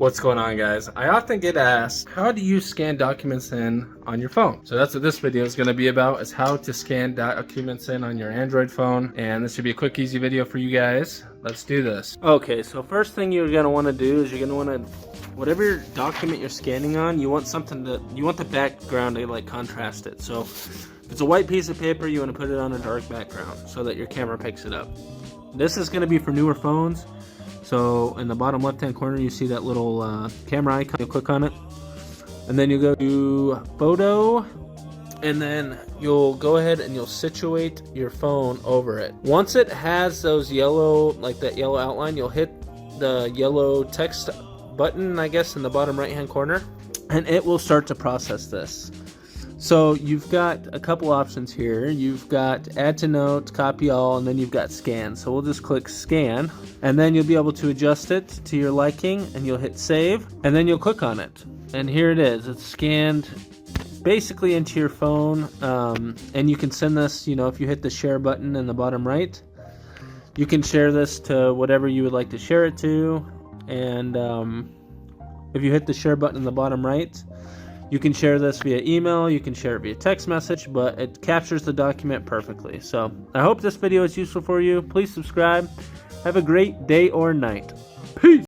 What's going on, guys? I often get asked, how do you scan documents in on your phone? So that's what this video is going to be about, is how to scan documents in on your Android phone. And this should be a quick, easy video for you guys. Let's do this. Okay, so first thing you're going to want to do is you're going to want to, whatever document you're scanning on, you want the background to like contrast it. So if it's a white piece of paper, you want to put it on a dark background so that your camera picks it up. This is going to be for newer phones. So in the bottom left hand corner you see that little camera icon. You'll click on it and then you go to photo, and then you'll go ahead and you'll situate your phone over it. Once it has those yellow, like that yellow outline, you'll hit the yellow text button, I guess, in the bottom right hand corner, and it will start to process this. So you've got a couple options here. You've got add to note, copy all, and then you've got scan. So we'll just click scan, and then you'll be able to adjust it to your liking, and you'll hit save, and then you'll click on it. And here it is. It's scanned basically into your phone, and you can send this, you know, if you hit the share button in the bottom right, you can share this to whatever you would like to share it to. And if you hit the share button in the bottom right, you can share this via email, you can share it via text message, but it captures the document perfectly. So I hope this video is useful for you. Please subscribe. Have a great day or night. Peace.